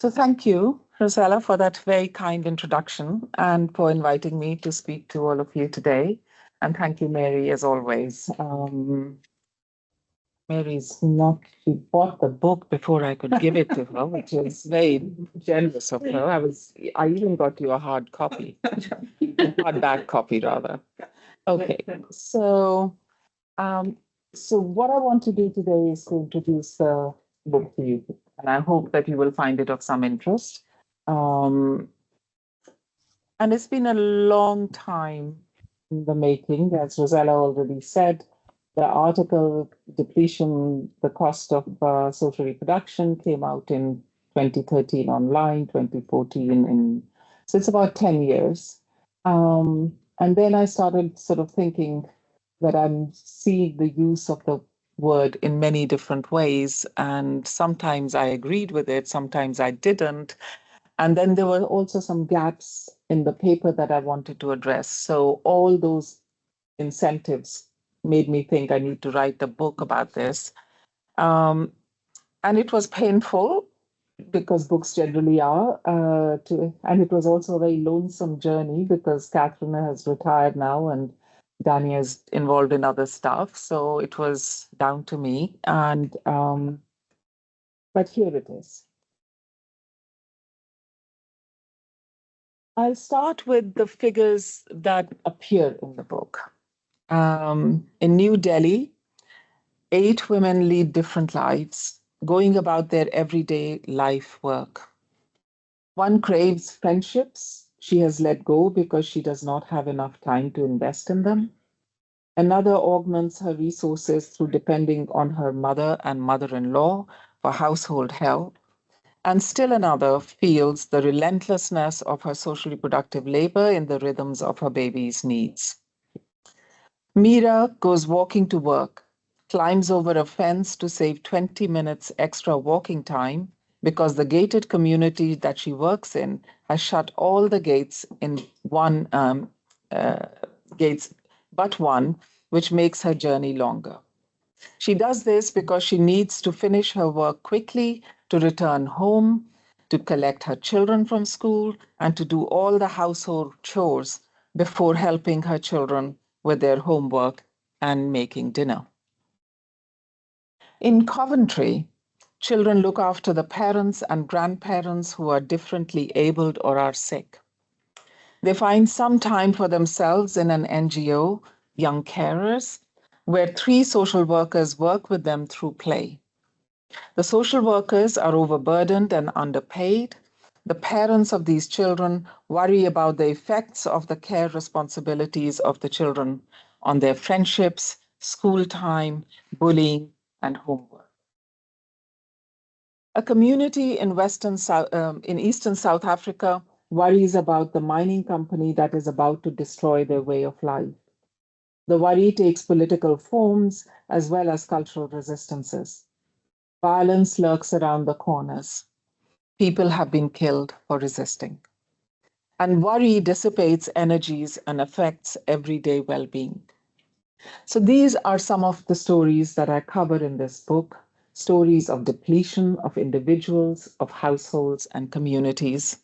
So thank you, Rosella, for that very kind introduction and for inviting me to speak to all of you today. And thank you, Mary, as always. Mary's not, she bought the book before I could give it to her, which is very generous of her. I even got you a hard copy, hardback copy rather. Okay, so what I want to do today is to introduce the book to you, and I hope that you will find it of some interest. And it's been a long time in the making, as Rosella already said. The article, Depletion, the Cost of Social Reproduction, came out in 2013 online, 2014 so it's about 10 years. And then I started sort of thinking that I'm seeing the use of the word in many different ways. And sometimes I agreed with it, sometimes I didn't. And then there were also some gaps in the paper that I wanted to address. So all those incentives made me think I need to write a book about this. And it was painful because books generally are, and it was also a very lonesome journey because Catherine has retired now and Danny is involved in other stuff. So it was down to me. And but here it is. I'll start with the figures that appear in the book. In New Delhi, 8 women lead different lives, going about their everyday life work. One craves friendships she has let go because she does not have enough time to invest in them. Another augments her resources through depending on her mother and mother-in-law for household help. And still another feels the relentlessness of her social reproductive labor in the rhythms of her baby's needs. Meera goes walking to work, climbs over a fence to save 20 minutes extra walking time because the gated community that she works in has shut all the gates in gates but one, which makes her journey longer. She does this because she needs to finish her work quickly, to return home, to collect her children from school, and to do all the household chores before helping her children with their homework and making dinner. In Coventry, children look after the parents and grandparents who are differently abled or are sick. They find some time for themselves in an NGO, Young Carers, where 3 social workers work with them through play. The social workers are overburdened and underpaid. The parents of these children worry about the effects of the care responsibilities of the children on their friendships, school time, bullying, and homework. A community in Eastern South Africa worries about the mining company that is about to destroy their way of life. The worry takes political forms as well as cultural resistances. Violence lurks around the corners. People have been killed for resisting. And worry dissipates energies and affects everyday well-being. So these are some of the stories that I cover in this book, stories of depletion of individuals, of households, and communities.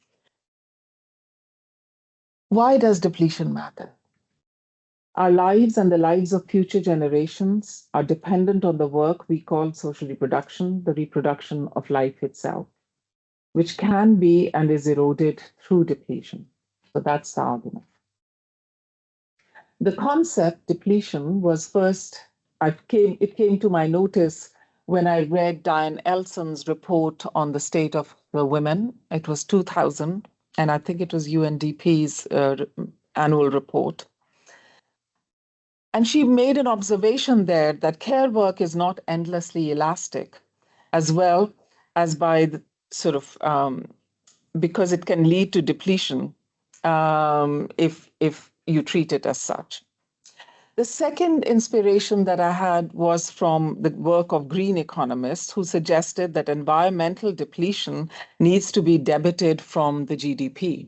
Why does depletion matter? Our lives and the lives of future generations are dependent on the work we call social reproduction, the reproduction of life itself, which can be and is eroded through depletion. So that's the argument. The concept depletion was first, it came to my notice when I read Diane Elson's report on the state of the women. It was 2000, and I think it was UNDP's annual report. And she made an observation there that care work is not endlessly elastic, as well as by the sort of, because it can lead to depletion if you treat it as such. The second inspiration that I had was from the work of green economists who suggested that environmental depletion needs to be debited from the GDP.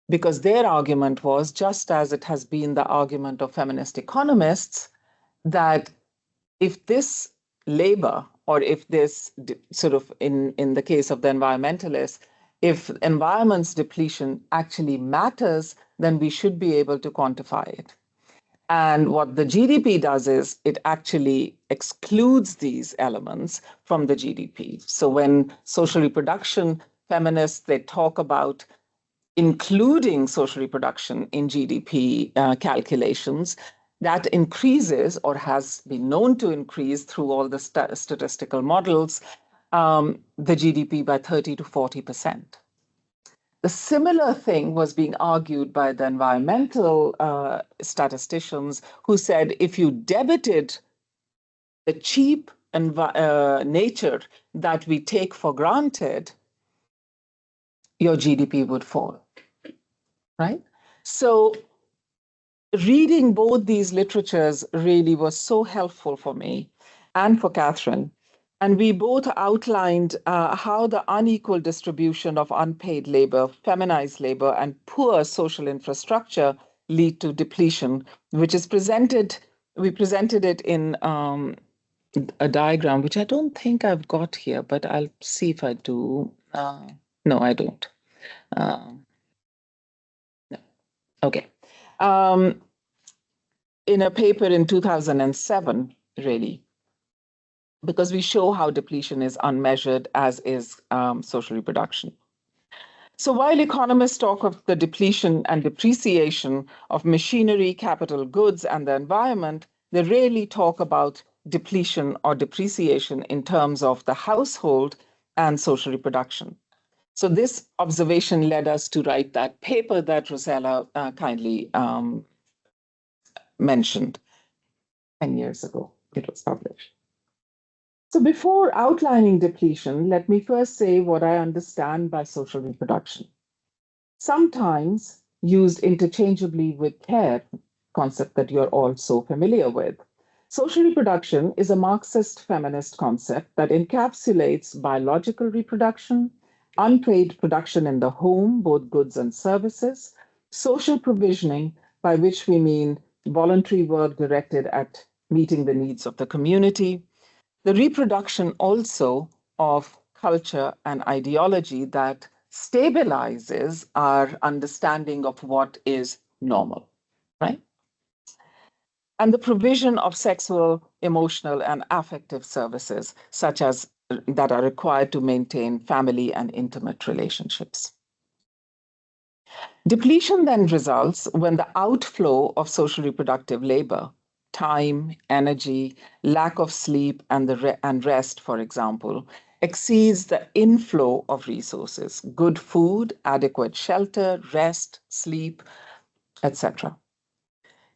Because their argument was, just as it has been the argument of feminist economists, that if this labor or if this sort of, in the case of the environmentalists, if environment's depletion actually matters, then we should be able to quantify it. And what the GDP does is it actually excludes these elements from the GDP. So when social reproduction feminists, they talk about including social reproduction in GDP calculations, that increases or has been known to increase through all the statistical models, the GDP by 30 to 40%. The similar thing was being argued by the environmental statisticians who said if you debited the cheap nature that we take for granted, your GDP would fall, right? So reading both these literatures really was so helpful for me and for Catherine. And we both outlined how the unequal distribution of unpaid labor, feminized labor, and poor social infrastructure lead to depletion, which is we presented it in a diagram, which I don't think I've got here, but I'll see if I do. No, I don't. No. Okay. In a paper in 2007, really, because we show how depletion is unmeasured, as is social reproduction. So while economists talk of the depletion and depreciation of machinery, capital goods, and the environment, they rarely talk about depletion or depreciation in terms of the household and social reproduction. So this observation led us to write that paper that Rosella kindly mentioned 10 years ago. It was published. So before outlining depletion, let me first say what I understand by social reproduction. Sometimes used interchangeably with care, concept that you're all so familiar with. Social reproduction is a Marxist feminist concept that encapsulates biological reproduction, unpaid production in the home, both goods and services, social provisioning, by which we mean voluntary work directed at meeting the needs of the community, the reproduction also of culture and ideology that stabilizes our understanding of what is normal, right? And the provision of sexual, emotional, and affective services, such as that are required to maintain family and intimate relationships. Depletion then results when the outflow of social reproductive labor, time, energy, lack of sleep, and rest, for example, exceeds the inflow of resources, good food, adequate shelter, rest, sleep, etc.,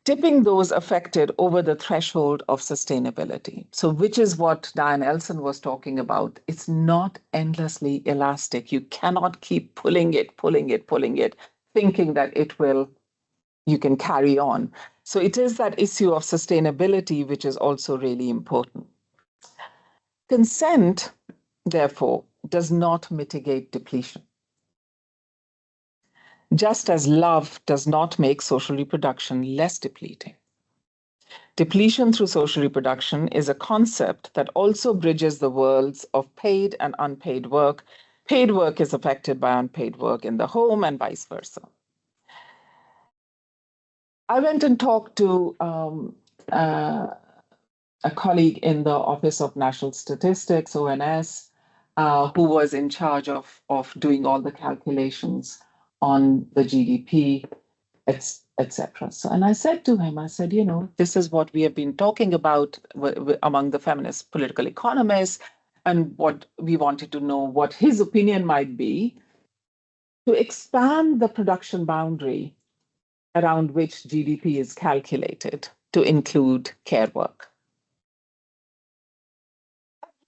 tipping those affected over the threshold of sustainability. So, which is what Diane Elson was talking about. It's not endlessly elastic. You cannot keep pulling it, thinking that you can carry on. So it is that issue of sustainability which is also really important. Consent, therefore, does not mitigate depletion. Just as love does not make social reproduction less depleting. Depletion through social reproduction is a concept that also bridges the worlds of paid and unpaid work. Paid work is affected by unpaid work in the home and vice versa. I went and talked to a colleague in the Office of National Statistics, ONS, who was in charge of doing all the calculations on the GDP, etc. So, and I said to him, I said, this is what we have been talking about among the feminist political economists, and what we wanted to know what his opinion might be to expand the production boundary around which GDP is calculated to include care work.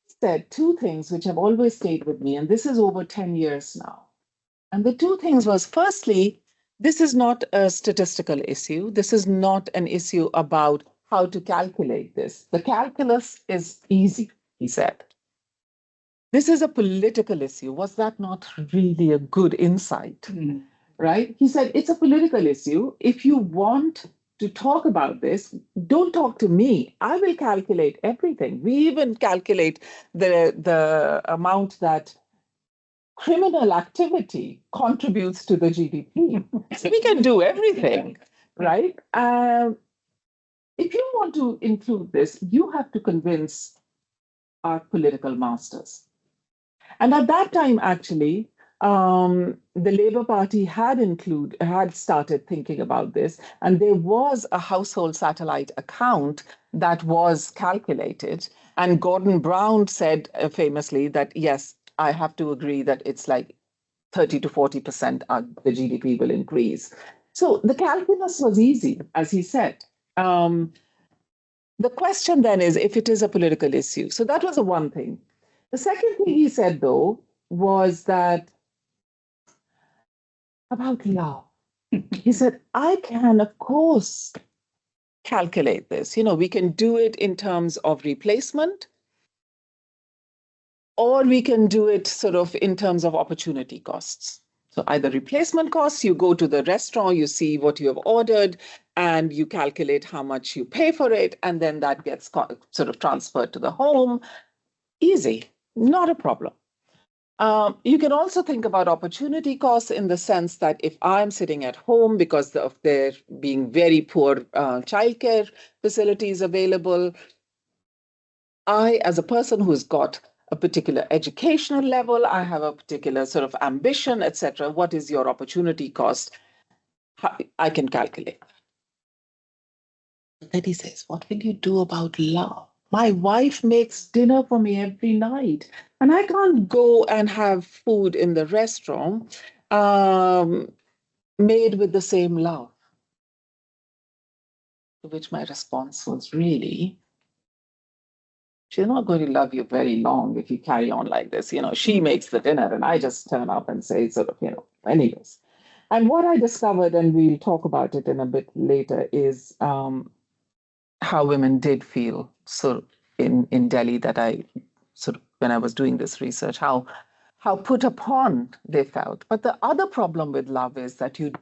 He said two things which have always stayed with me, and this is over 10 years now. And the two things was, firstly, this is not a statistical issue. This is not an issue about how to calculate this. The calculus is easy, he said. This is a political issue. Was that not really a good insight? Right? He said, it's a political issue. If you want to talk about this, don't talk to me. I will calculate everything. We even calculate the amount that criminal activity contributes to the GDP. So we can do everything, right? If you want to include this, you have to convince our political masters. And at that time, actually, the Labour Party had started thinking about this, and there was a household satellite account that was calculated. And Gordon Brown said famously that, yes, I have to agree that it's like 30 to 40% the GDP will increase. So the calculus was easy, as he said. The question then is if it is a political issue. So that was the one thing. The second thing he said, though, was that about love. He said, I can, of course, calculate this. We can do it in terms of replacement, or we can do it sort of in terms of opportunity costs. So either replacement costs, you go to the restaurant, you see what you have ordered, and you calculate how much you pay for it, and then that gets sort of transferred to the home. Easy, not a problem. You can also think about opportunity costs in the sense that if I'm sitting at home because of there being very poor childcare facilities available, I, as a person who's got a particular educational level, I have a particular sort of ambition, etc. What is your opportunity cost? I can calculate. Then he says, what will you do about love? My wife makes dinner for me every night, and I can't go and have food in the restaurant made with the same love. To which my response was, really? She's not going to love you very long if you carry on like this. She makes the dinner and I just turn up and say sort of, anyways. And what I discovered, and we'll talk about it in a bit later, is how women did feel sort of in Delhi that I sort of, when I was doing this research, how put upon they felt. But the other problem with love is that you're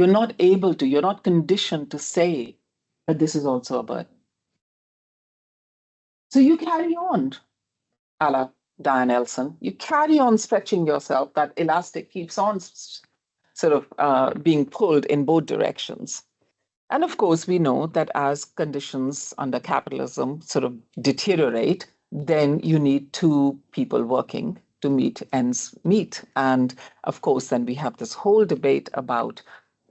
not conditioned to say that this is also a burden. So you carry on, a la Diane Elson, you carry on stretching yourself, that elastic keeps on sort of being pulled in both directions. And of course, we know that as conditions under capitalism sort of deteriorate, then you need two people working to meet ends meet. And of course, then we have this whole debate about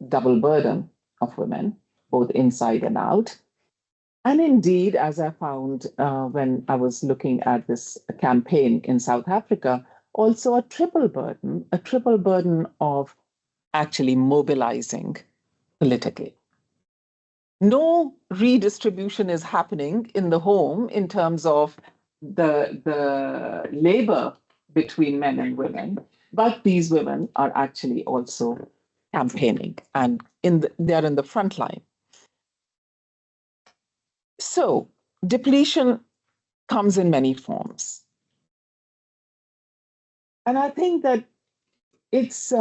double burden of women, both inside and out. And indeed, as I found when I was looking at this campaign in South Africa, also a triple burden of actually mobilizing politically. No redistribution is happening in the home in terms of the labor between men and women, but these women are actually also campaigning and they're in the front line. So depletion comes in many forms. And I think that it's, we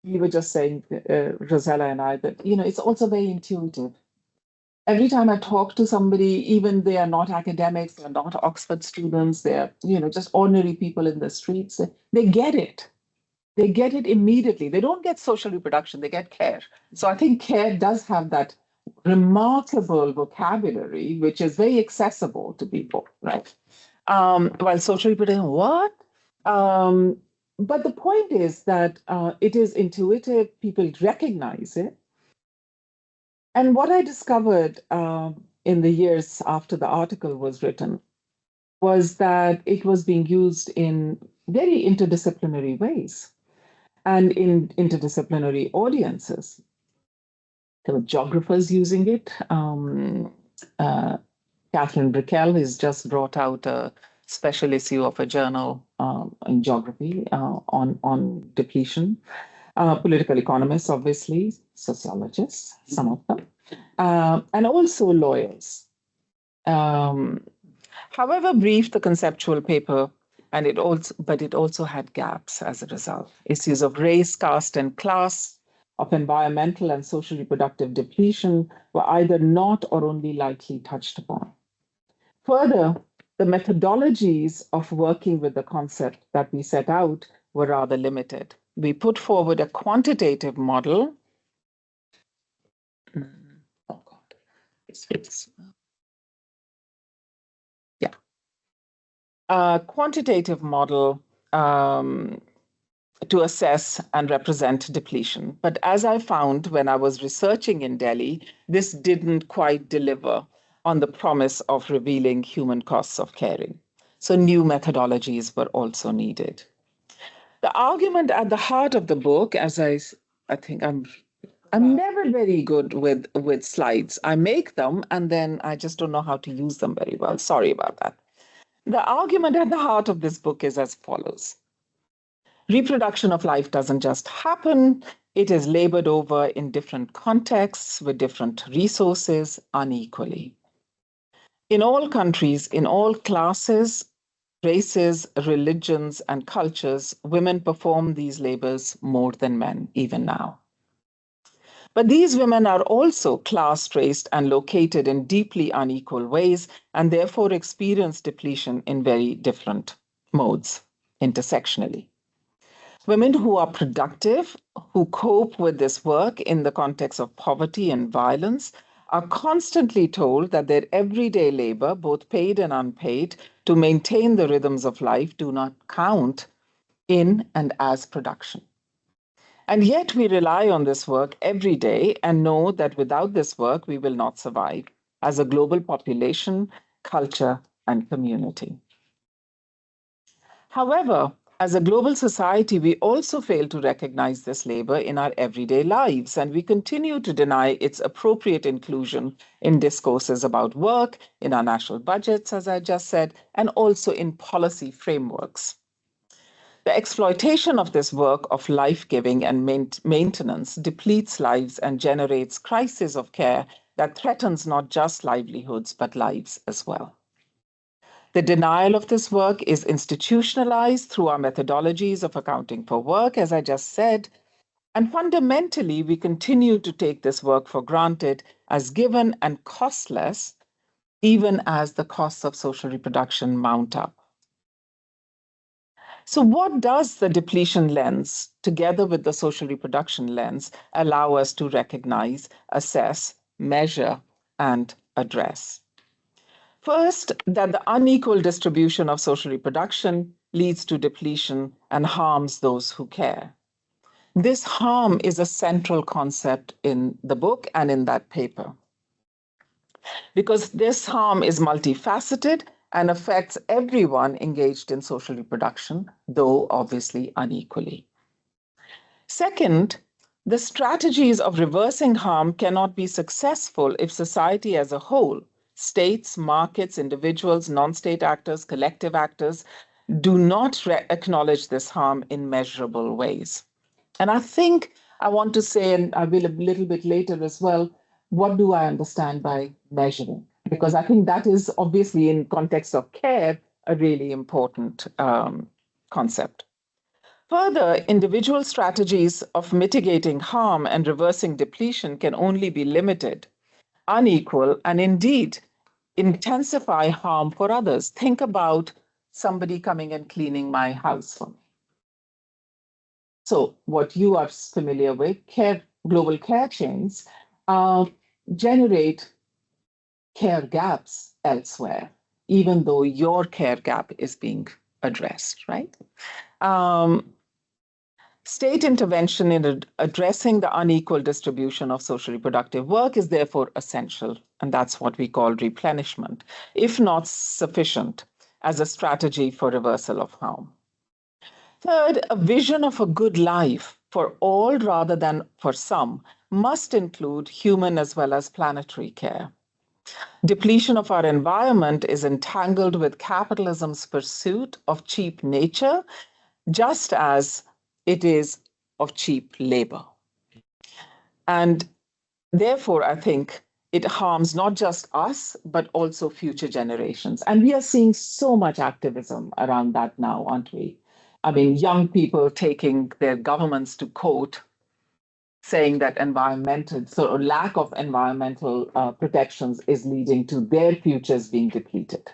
were just saying, Rosella and I, that, it's also very intuitive. Every time I talk to somebody, even they are not academics, they're not Oxford students, they're, just ordinary people in the streets, they get it. They get it immediately. They don't get social reproduction, they get care. So I think care does have that remarkable vocabulary, which is very accessible to people, right? While social reproduction, what? But the point is that it is intuitive, people recognize it. And what I discovered in the years after the article was written was that it was being used in very interdisciplinary ways and in interdisciplinary audiences. There were geographers using it. Catherine Brickell has just brought out a special issue of a journal in geography on depletion. Political economists, obviously, sociologists, some of them, and also lawyers. However brief the conceptual paper, but it also had gaps as a result. Issues of race, caste, and class of environmental and social reproductive depletion were either not or only lightly touched upon. Further, the methodologies of working with the concept that we set out were rather limited. We put forward a quantitative model. Oh God, yeah, a quantitative model to assess and represent depletion. But as I found when I was researching in Delhi, this didn't quite deliver on the promise of revealing human costs of caring. So new methodologies were also needed. The argument at the heart of the book, I think I'm never very good with slides. I make them and then I just don't know how to use them very well. Sorry about that. The argument at the heart of this book is as follows. Reproduction of life doesn't just happen, it is labored over in different contexts with different resources unequally. In all countries, in all classes, races, religions, and cultures, women perform these labors more than men, even now. But these women are also class traced and located in deeply unequal ways, and therefore experience depletion in very different modes, intersectionally. Women who are productive, who cope with this work in the context of poverty and violence, are constantly told that their everyday labor, both paid and unpaid, to maintain the rhythms of life do not count in and as production. And yet we rely on this work every day and know that without this work, we will not survive as a global population, culture, and community. However, as a global society, we also fail to recognize this labor in our everyday lives, and we continue to deny its appropriate inclusion in discourses about work, in our national budgets, as I just said, and also in policy frameworks. The exploitation of this work of life-giving and maintenance depletes lives and generates crises of care that threatens not just livelihoods, but lives as well. The denial of this work is institutionalized through our methodologies of accounting for work, as I just said, and fundamentally, we continue to take this work for granted as given and costless, even as the costs of social reproduction mount up. So, what does the depletion lens, together with the social reproduction lens, allow us to recognize, assess, measure, and address? First, that the unequal distribution of social reproduction leads to depletion and harms those who care. This harm is a central concept in the book and in that paper, because this harm is multifaceted and affects everyone engaged in social reproduction, though obviously unequally. Second, the strategies of reversing harm cannot be successful if society as a whole, states, markets, individuals, non-state actors, collective actors, do not acknowledge this harm in measurable ways. And I think I want to say, and I will a little bit later as well, what do I understand by measuring? Because I think that is obviously in context of care, a really important concept. Further, individual strategies of mitigating harm and reversing depletion can only be limited, unequal, and indeed intensify harm for others. Think about somebody coming and cleaning my house for me. So what you are familiar with, global care chains, generate care gaps elsewhere, even though your care gap is being addressed, right? State intervention in addressing the unequal distribution of social reproductive work is therefore essential, and that's what we call replenishment, if not sufficient, as a strategy for reversal of harm. Third, a vision of a good life for all rather than for some must include human as well as planetary care. Depletion of our environment is entangled with capitalism's pursuit of cheap nature, just as it is of cheap labor. And therefore, I think it harms not just us, but also future generations. And we are seeing so much activism around that now, aren't we? I mean, young people taking their governments to court saying that lack of environmental protections is leading to their futures being depleted.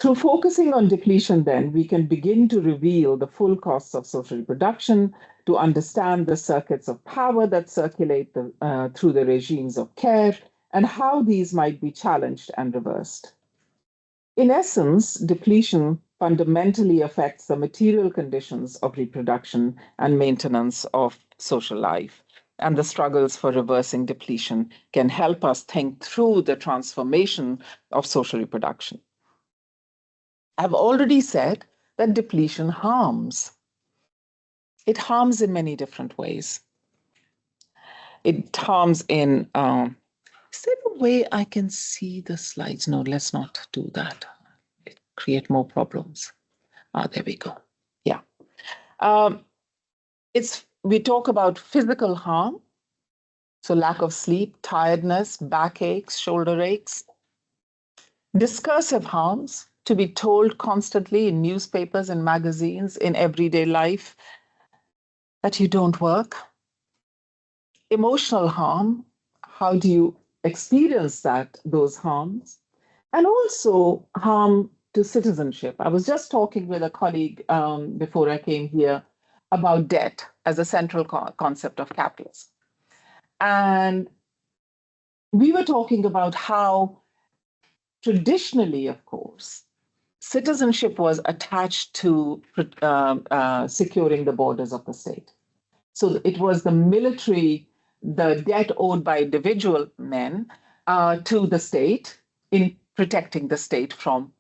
Through focusing on depletion, then, we can begin to reveal the full costs of social reproduction, to understand the circuits of power that circulate through the regimes of care, and how these might be challenged and reversed. In essence, depletion fundamentally affects the material conditions of reproduction and maintenance of social life. And the struggles for reversing depletion can help us think through the transformation of social reproduction. I've already said that depletion harms. It harms in many different ways. It harms in, is there a way I can see the slides? No, let's not do that. Create more problems. There we go. Yeah. We talk about physical harm. So lack of sleep, tiredness, backaches, shoulder aches. Discursive harms, to be told constantly in newspapers and magazines, in everyday life, that you don't work. Emotional harm, how do you experience those harms? And also harm to citizenship. I was just talking with a colleague before I came here about debt as a central concept of capitalism. And we were talking about how traditionally, of course, citizenship was attached to securing the borders of the state. So it was the military, the debt owed by individual men to the state in protecting the state from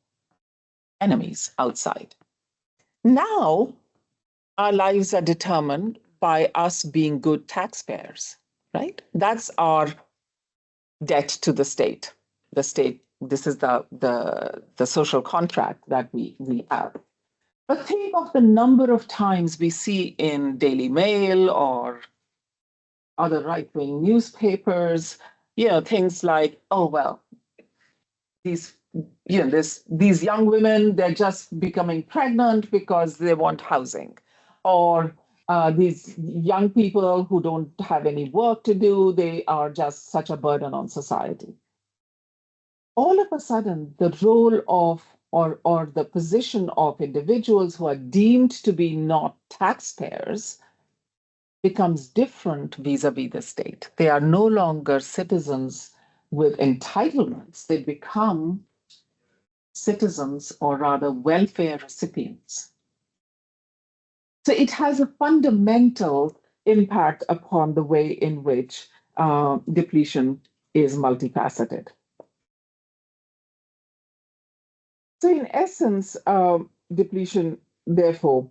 enemies outside. Now, our lives are determined by us being good taxpayers, right? That's our debt to the state. The state, this is the social contract that we have. But think of the number of times we see in Daily Mail or other right-wing newspapers, things like, oh, well, these young women, they're just becoming pregnant because they want housing. Or these young people who don't have any work to do, they are just such a burden on society. All of a sudden, the role of or the position of individuals who are deemed to be not taxpayers becomes different vis-a-vis the state. They are no longer citizens with entitlements. They become citizens, or rather welfare recipients. So it has a fundamental impact upon the way in which depletion is multifaceted. So in essence, depletion, therefore,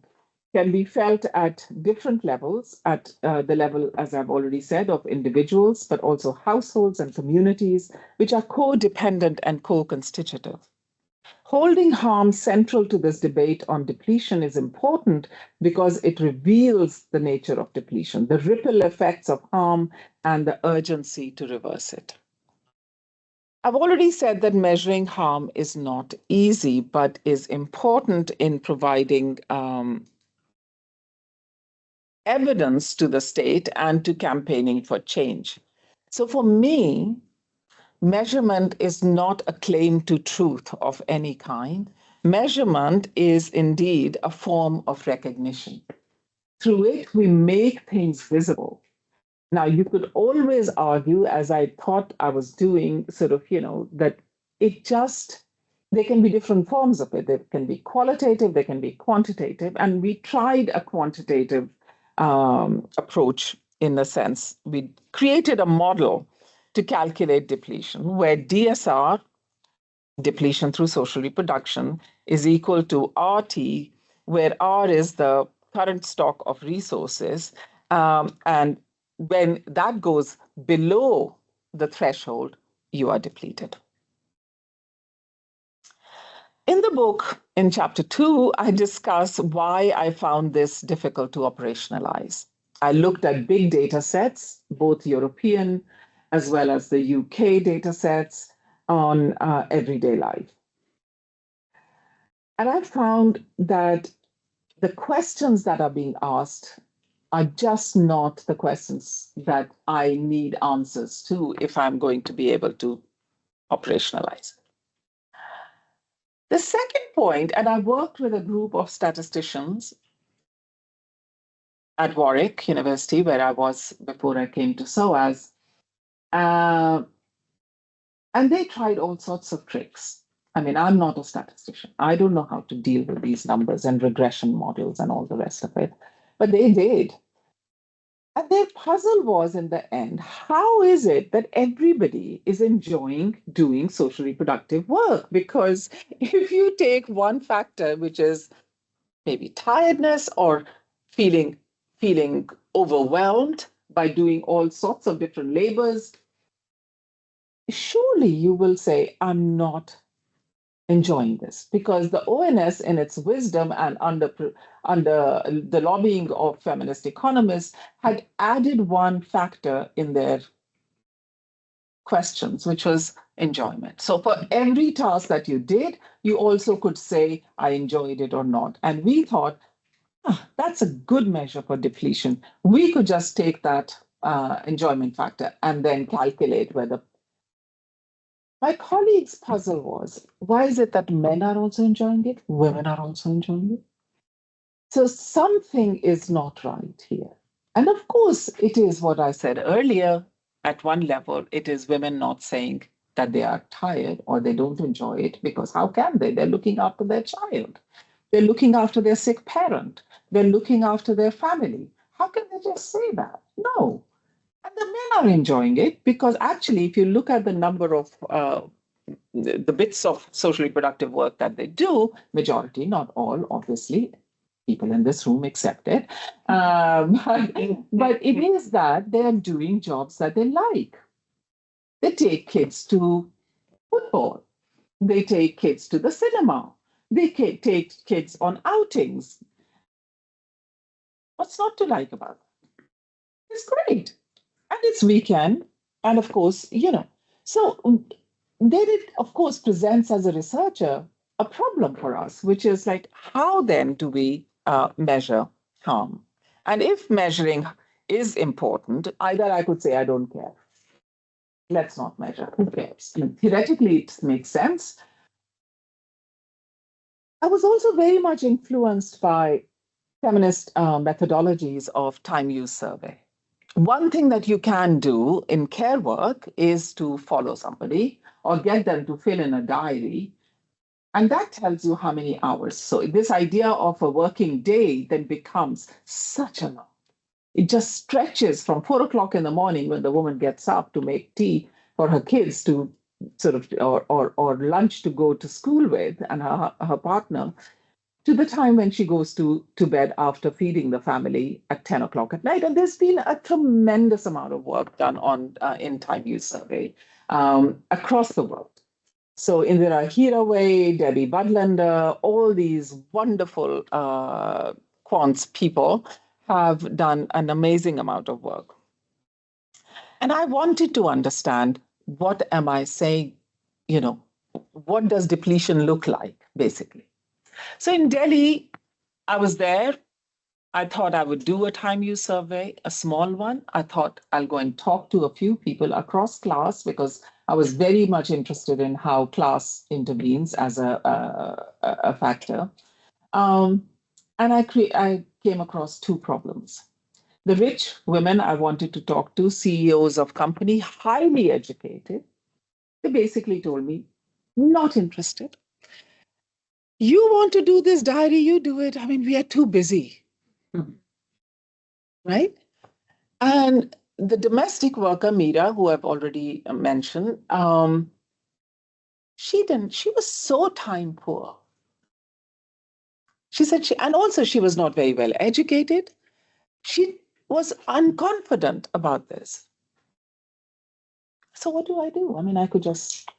can be felt at different levels, at the level, as I've already said, of individuals, but also households and communities, which are co-dependent and co-constitutive. Holding harm central to this debate on depletion is important because it reveals the nature of depletion, the ripple effects of harm, and the urgency to reverse it. I've already said that measuring harm is not easy, but is important in providing evidence to the state and to campaigning for change. So for me, measurement is not a claim to truth of any kind. Measurement is indeed a form of recognition. Through it, we make things visible. Now, you could always argue, as I thought I was doing, that there can be different forms of it. There can be qualitative, there can be quantitative. And we tried a quantitative approach in a sense. We created a model to calculate depletion, where DSR, depletion through social reproduction, is equal to RT, where R is the current stock of resources. And when that goes below the threshold, you are depleted. In the book, in chapter 2, I discuss why I found this difficult to operationalize. I looked at big data sets, both European as well as the UK data sets on everyday life. And I found that the questions that are being asked are just not the questions that I need answers to if I'm going to be able to operationalize it. The second point, and I worked with a group of statisticians at Warwick University, where I was before I came to SOAS, and they tried all sorts of tricks. I mean, I'm not a statistician. I don't know how to deal with these numbers and regression models and all the rest of it, but they did. And their puzzle was in the end, how is it that everybody is enjoying doing social reproductive work? Because if you take one factor, which is maybe tiredness or feeling overwhelmed by doing all sorts of different labors, surely you will say, I'm not enjoying this, because the ONS, in its wisdom and under the lobbying of feminist economists, had added one factor in their questions, which was enjoyment. So for every task that you did, you also could say, I enjoyed it or not. And we thought, that's a good measure for depletion. We could just take that enjoyment factor and then calculate whether. My colleague's puzzle was, why is it that men are also enjoying it? Women are also enjoying it? So something is not right here. And of course, it is what I said earlier. At one level, it is women not saying that they are tired or they don't enjoy it, because how can they? They're looking after their child. They're looking after their sick parent. They're looking after their family. How can they just say that? No. And the men are enjoying it, because actually, if you look at the number of the bits of social reproductive work that they do, majority, not all, obviously, people in this room accepted, but it is that they're doing jobs that they like. They take kids to football. They take kids to the cinema. They take kids on outings. What's not to like about it? It's great. And it's weekend. And of course, so then it, of course, presents as a researcher a problem for us, which is like, how then do we measure harm? And if measuring is important, either I could say, I don't care. Let's not measure. Who cares? I mean, theoretically, it makes sense. I was also very much influenced by feminist methodologies of time use survey. One thing that you can do in care work is to follow somebody or get them to fill in a diary, and that tells you how many hours. So this idea of a working day then becomes such a lot. It just stretches from 4 o'clock in the morning when the woman gets up to make tea for her kids to sort of, or lunch to go to school with, and her partner, to the time when she goes to bed after feeding the family at 10 o'clock at night. And there's been a tremendous amount of work done on in time use survey across the world. So Indira Hiraway, Debbie Budlander, all these wonderful quants people have done an amazing amount of work. And I wanted to understand, what am I saying? What does depletion look like, basically? So in Delhi, I was there. I thought I would do a time use survey, a small one. I thought I'll go and talk to a few people across class, because I was very much interested in how class intervenes as a factor. And I came across two problems. The rich women I wanted to talk to, CEOs of company, highly educated, they basically told me, not interested. You want to do this diary, you do it. I mean, we are too busy. Right? And the domestic worker, Meera, who I've already mentioned, she was so time poor. She said and also she was not very well educated. She was unconfident about this. So what do I do? I mean, I could just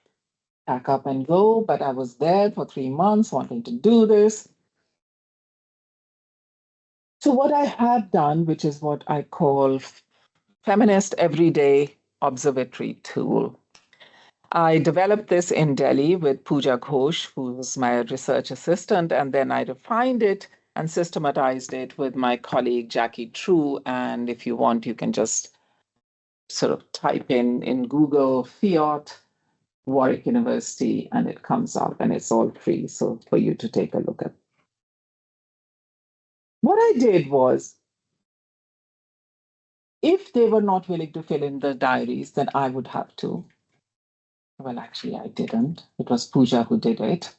pack up and go, but I was there for 3 months wanting to do this. So what I have done, which is what I call feminist everyday observatory tool. I developed this in Delhi with Pooja Ghosh, who was my research assistant, and then I refined it and systematized it with my colleague Jackie True. And if you want, you can just sort of type in Google fiat Warwick University, and it comes up, and it's all free. So for you to take a look at. What I did was, if they were not willing to fill in the diaries, then I would have to. Well, actually, I didn't. It was Pooja who did it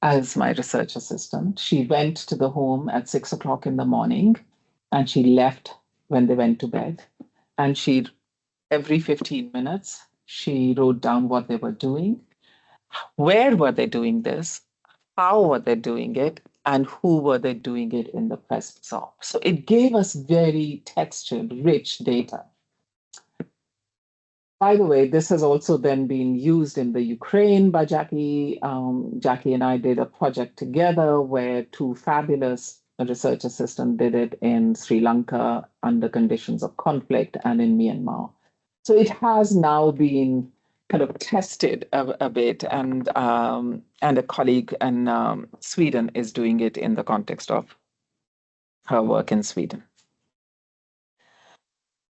as my research assistant. She went to the home at 6 o'clock in the morning, and she left when they went to bed. And she, every 15 minutes, she wrote down what they were doing, where were they doing this, how were they doing it, and who were they doing it in the presence of. So it gave us very textured, rich data. By the way, this has also then been used in the Ukraine by Jackie. Jackie and I did a project together where two fabulous research assistants did it in Sri Lanka under conditions of conflict and in Myanmar. So it has now been kind of tested a bit, and a colleague in Sweden is doing it in the context of her work in Sweden.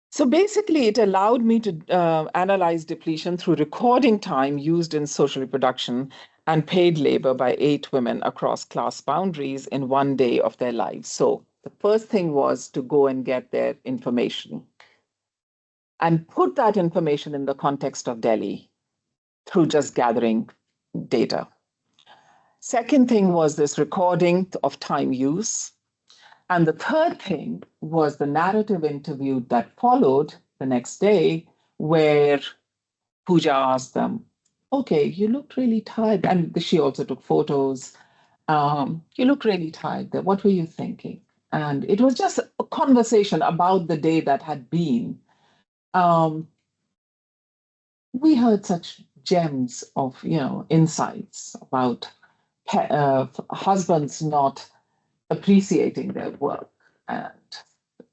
So basically, it allowed me to analyze depletion through recording time used in social reproduction and paid labor by 8 women across class boundaries in one day of their lives. So the first thing was to go and get their information and put that information in the context of Delhi through just gathering data. Second thing was this recording of time use. And the third thing was the narrative interview that followed the next day, where Pooja asked them, okay, you looked really tired. And she also took photos. You look really tired there. What were you thinking? And it was just a conversation about the day that had been. We heard such gems of, insights about husbands not appreciating their work, and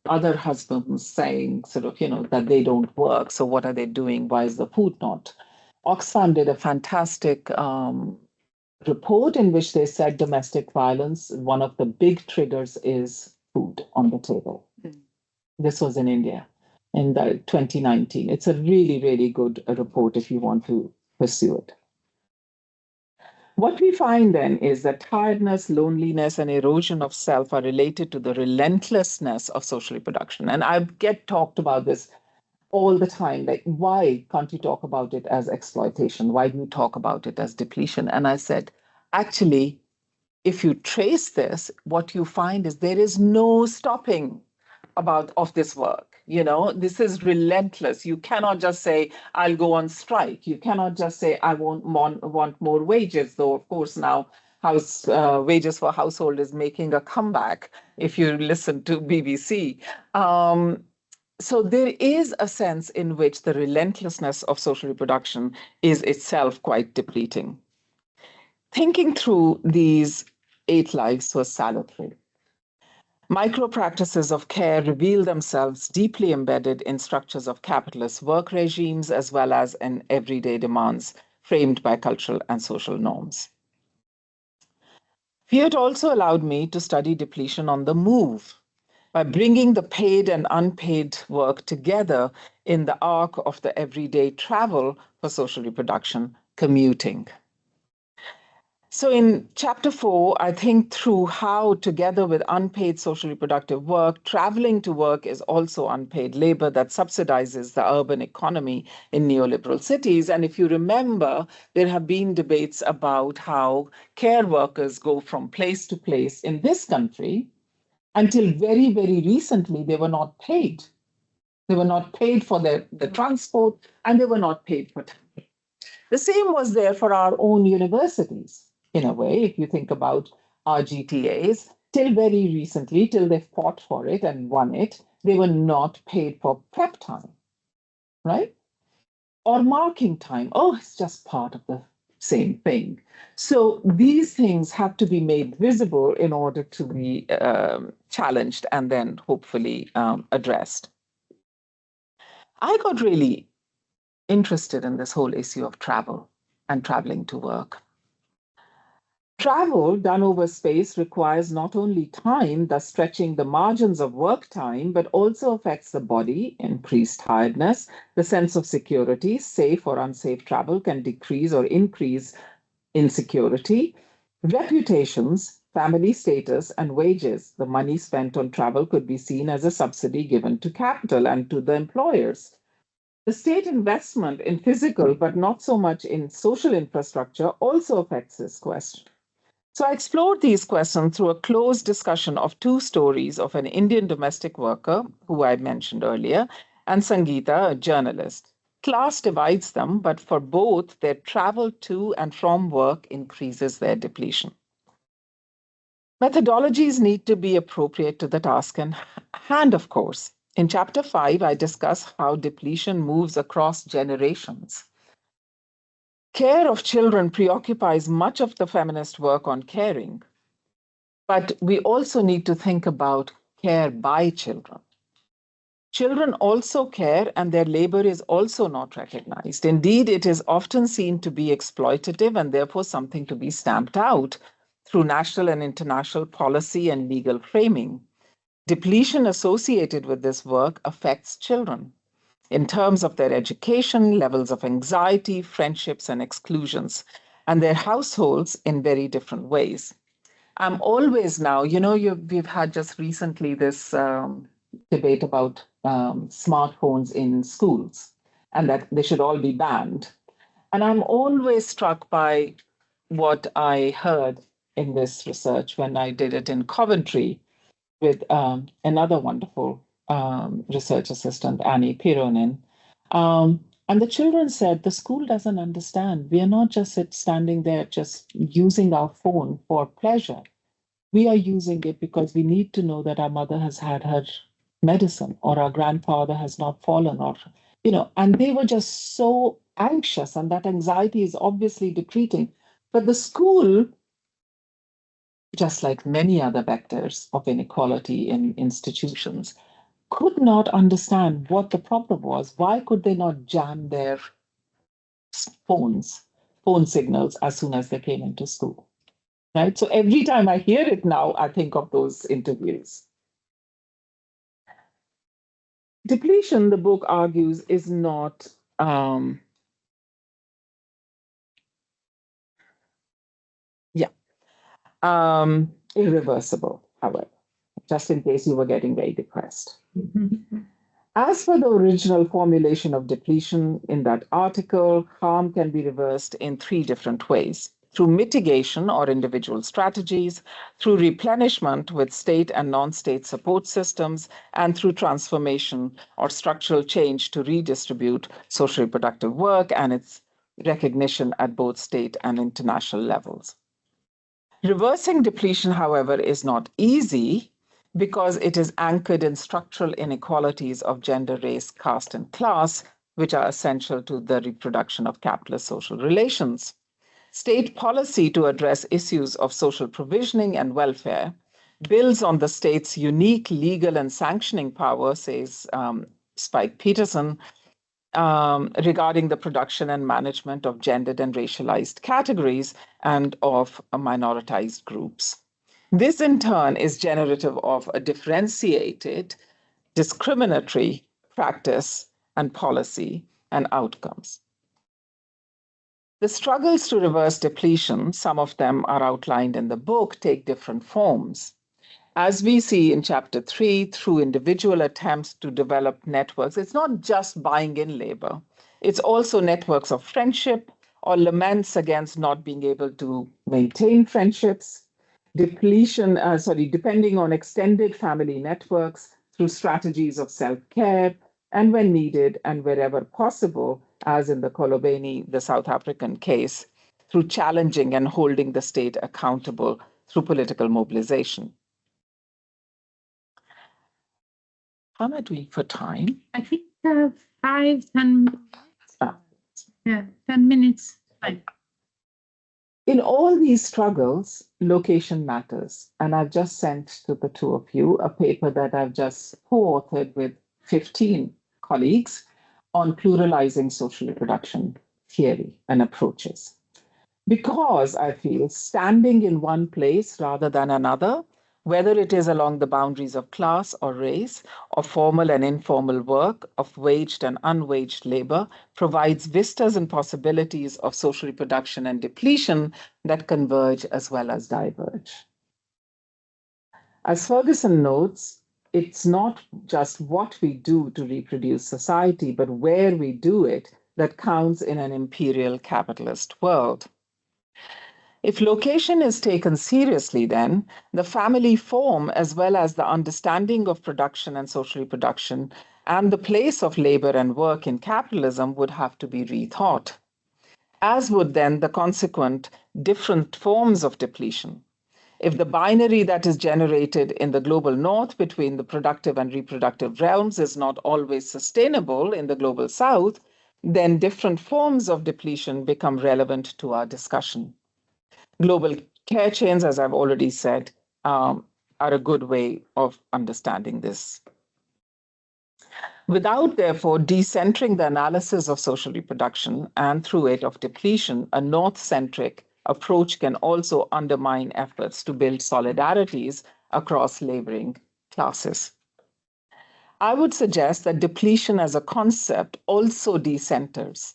other husbands saying sort of, that they don't work. So what are they doing? Why is the food not? Oxfam did a fantastic report in which they said domestic violence, one of the big triggers is food on the table. This was in India in the 2019. It's a really, really good report if you want to pursue it. What we find then is that tiredness, loneliness, and erosion of self are related to the relentlessness of social reproduction. And I get talked about this all the time. Like, why can't you talk about it as exploitation? Why do you talk about it as depletion? And I said, actually, if you trace this, what you find is there is no stopping of this work. This is relentless. You cannot just say, I'll go on strike. You cannot just say, I want more wages, though, of course, now wages for household is making a comeback if you listen to BBC. So there is a sense in which the relentlessness of social reproduction is itself quite depleting. Thinking through these 8 lives was salutary. Micro practices of care reveal themselves deeply embedded in structures of capitalist work regimes, as well as in everyday demands framed by cultural and social norms. Fiat also allowed me to study depletion on the move by bringing the paid and unpaid work together in the arc of the everyday travel for social reproduction, commuting. So in chapter 4, I think through how, together with unpaid social reproductive work, traveling to work is also unpaid labor that subsidizes the urban economy in neoliberal cities. And if you remember, there have been debates about how care workers go from place to place in this country. Until very, very recently, they were not paid. They were not paid for the transport, and they were not paid for time. The same was there for our own universities. In a way, if you think about our GTAs, till very recently, till they fought for it and won it, they were not paid for prep time, right? Or marking time. Oh, it's just part of the same thing. So these things have to be made visible in order to be challenged and then hopefully addressed. I got really interested in this whole issue of travel and traveling to work. Travel done over space requires not only time, thus stretching the margins of work time, but also affects the body, increased tiredness, the sense of security. Safe or unsafe travel can decrease or increase insecurity. Reputations, family status, and wages. The money spent on travel could be seen as a subsidy given to capital and to the employers. The state investment in physical, but not so much in social infrastructure, also affects this question. So I explored these questions through a close discussion of two stories of an Indian domestic worker, who I mentioned earlier, and Sangeeta, a journalist. Class divides them, but for both, their travel to and from work increases their depletion. Methodologies need to be appropriate to the task in hand, of course. In chapter 5, I discuss how depletion moves across generations. Care of children preoccupies much of the feminist work on caring, but we also need to think about care by children. Children also care, and their labor is also not recognized. Indeed, it is often seen to be exploitative and therefore something to be stamped out through national and international policy and legal framing. Depletion associated with this work affects children in terms of their education, levels of anxiety, friendships, and exclusions, and their households in very different ways. I'm always now, we've had just recently this debate about smartphones in schools and that they should all be banned. And I'm always struck by what I heard in this research when I did it in Coventry with another wonderful research assistant, Annie Pironin. And the children said, the school doesn't understand. We are not just standing there just using our phone for pleasure. We are using it because we need to know that our mother has had her medicine or our grandfather has not fallen and they were just so anxious, and that anxiety is obviously depleting. But the school, just like many other vectors of inequality in institutions, could not understand what the problem was. Why could they not jam their phone signals as soon as they came into school? Right? So every time I hear it now, I think of those interviews. Depletion, the book argues, is not irreversible, however, just in case you were getting very depressed. As for the original formulation of depletion in that article, harm can be reversed in three different ways: through mitigation or individual strategies, through replenishment with state and non-state support systems, and through transformation or structural change to redistribute social reproductive work and its recognition at both state and international levels. Reversing depletion, however, is not easy because it is anchored in structural inequalities of gender, race, caste, and class, which are essential to the reproduction of capitalist social relations. State policy to address issues of social provisioning and welfare builds on the state's unique legal and sanctioning power, says Spike Peterson, regarding the production and management of gendered and racialized categories and of minoritized groups. This, in turn, is generative of a differentiated, discriminatory practice and policy and outcomes. The struggles to reverse depletion, some of them are outlined in the book, take different forms. As we see in chapter 3, through individual attempts to develop networks, it's not just buying in labor, it's also networks of friendship or laments against not being able to maintain friendships, depending on extended family networks through strategies of self-care, and when needed and wherever possible, as in the Kolobeni, the South African case, through challenging and holding the state accountable through political mobilization. How am I doing for time? I think 10 minutes. Yeah, 10 minutes. Fine. In all these struggles, location matters. And I've just sent to the two of you a paper that I've just co-authored with 15 colleagues on pluralizing social reproduction theory and approaches. Because I feel standing in one place rather than another, whether it is along the boundaries of class or race, of formal and informal work, of waged and unwaged labor, provides vistas and possibilities of social reproduction and depletion that converge as well as diverge. As Ferguson notes, it's not just what we do to reproduce society, but where we do it that counts in an imperial capitalist world. If location is taken seriously, then the family form, as well as the understanding of production and social reproduction, and the place of labor and work in capitalism would have to be rethought, as would then the consequent different forms of depletion. If the binary that is generated in the global north between the productive and reproductive realms is not always sustainable in the global south, then different forms of depletion become relevant to our discussion. Global care chains, as I've already said, are a good way of understanding this. Without, therefore, decentering the analysis of social reproduction and through it of depletion, a North-centric approach can also undermine efforts to build solidarities across laboring classes. I would suggest that depletion as a concept also decenters.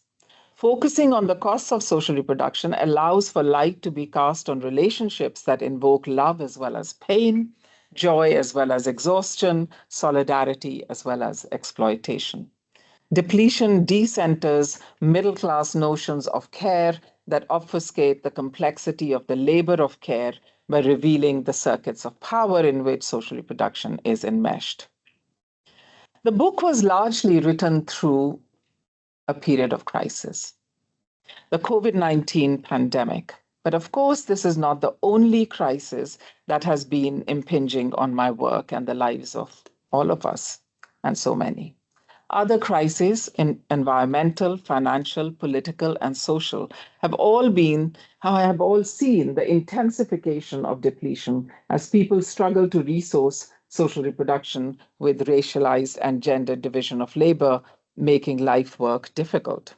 Focusing on the costs of social reproduction allows for light to be cast on relationships that invoke love as well as pain, joy as well as exhaustion, solidarity as well as exploitation. Depletion decenters middle class notions of care that obfuscate the complexity of the labor of care by revealing the circuits of power in which social reproduction is enmeshed. The book was largely written through a period of crisis, the COVID-19 pandemic. But of course, this is not the only crisis that has been impinging on my work and the lives of all of us, and so many. Other crises in environmental, financial, political, and social have all seen the intensification of depletion as people struggle to resource social reproduction with racialized and gendered division of labor, making life work difficult.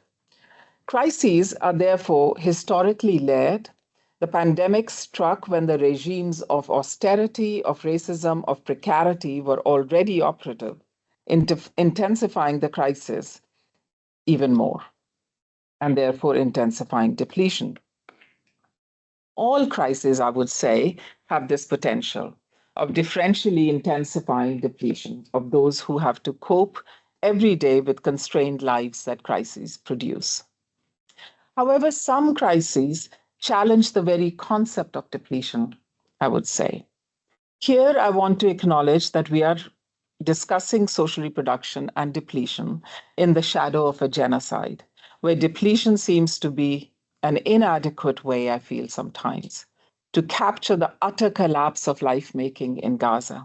Crises are therefore historically layered. The pandemic struck when the regimes of austerity, of racism, of precarity were already operative, intensifying the crisis even more, and therefore intensifying depletion. All crises, I would say, have this potential of differentially intensifying depletion of those who have to cope every day with constrained lives that crises produce. However, some crises challenge the very concept of depletion, I would say. Here, I want to acknowledge that we are discussing social reproduction and depletion in the shadow of a genocide, where depletion seems to be an inadequate way, I feel sometimes, to capture the utter collapse of life making in Gaza.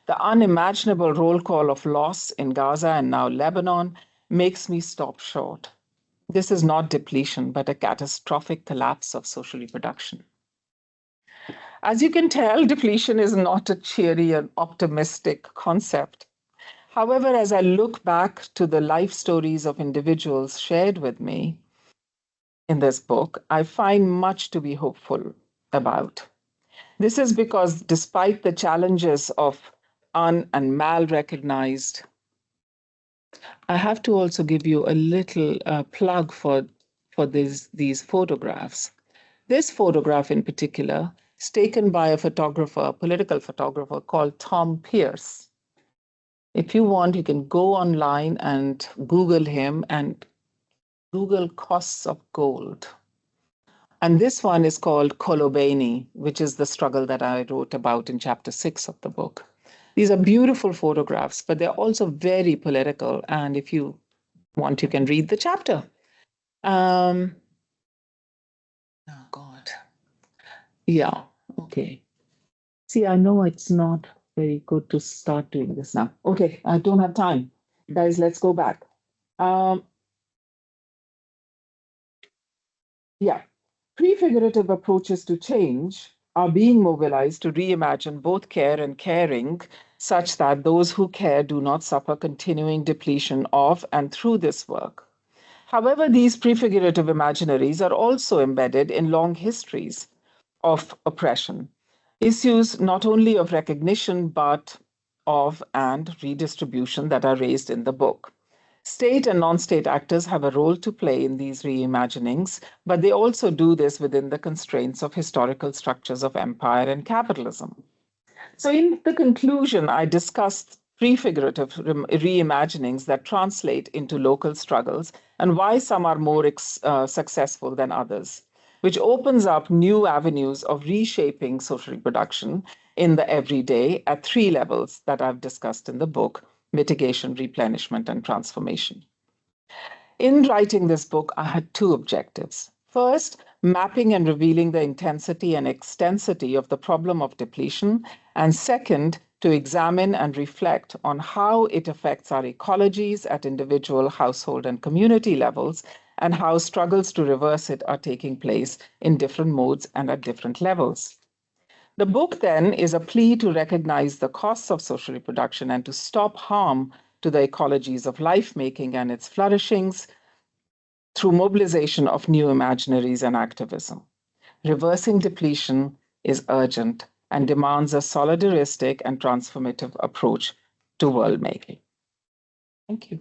The unimaginable roll call of loss in Gaza and now Lebanon makes me stop short. This is not depletion, but a catastrophic collapse of social reproduction. As you can tell, depletion is not a cheery and optimistic concept. However, as I look back to the life stories of individuals shared with me in this book, I find much to be hopeful about. This is because despite the challenges of and mal-recognized, I have to also give you a little plug for these photographs. This photograph in particular is taken by a photographer, a political photographer called Tom Pierce. If you want, you can go online and Google him and Google costs of gold. And this one is called Kolobeni, which is the struggle that I wrote about in chapter 6 of the book. These are beautiful photographs, but they're also very political. And if you want, you can read the chapter. Oh, God. Yeah, okay. See, I know it's not very good to start doing this now. Okay, I don't have time. Guys, let's go back. Yeah, prefigurative approaches to change are being mobilized to reimagine both care and caring such that those who care do not suffer continuing depletion of and through this work. However, these prefigurative imaginaries are also embedded in long histories of oppression, issues not only of recognition but of and redistribution that are raised in the book. State and non-state actors have a role to play in these reimaginings, but they also do this within the constraints of historical structures of empire and capitalism. So, in the conclusion, I discussed prefigurative reimaginings that translate into local struggles and why some are more successful than others, which opens up new avenues of reshaping social reproduction in the everyday at three levels that I've discussed in the book: mitigation, replenishment, and transformation. In writing this book, I had two objectives. First, mapping and revealing the intensity and extensity of the problem of depletion. And second, to examine and reflect on how it affects our ecologies at individual, household, and community levels, and how struggles to reverse it are taking place in different modes and at different levels. The book then is a plea to recognize the costs of social reproduction and to stop harm to the ecologies of life making and its flourishings through mobilization of new imaginaries and activism. Reversing depletion is urgent and demands a solidaristic and transformative approach to world making. Thank you.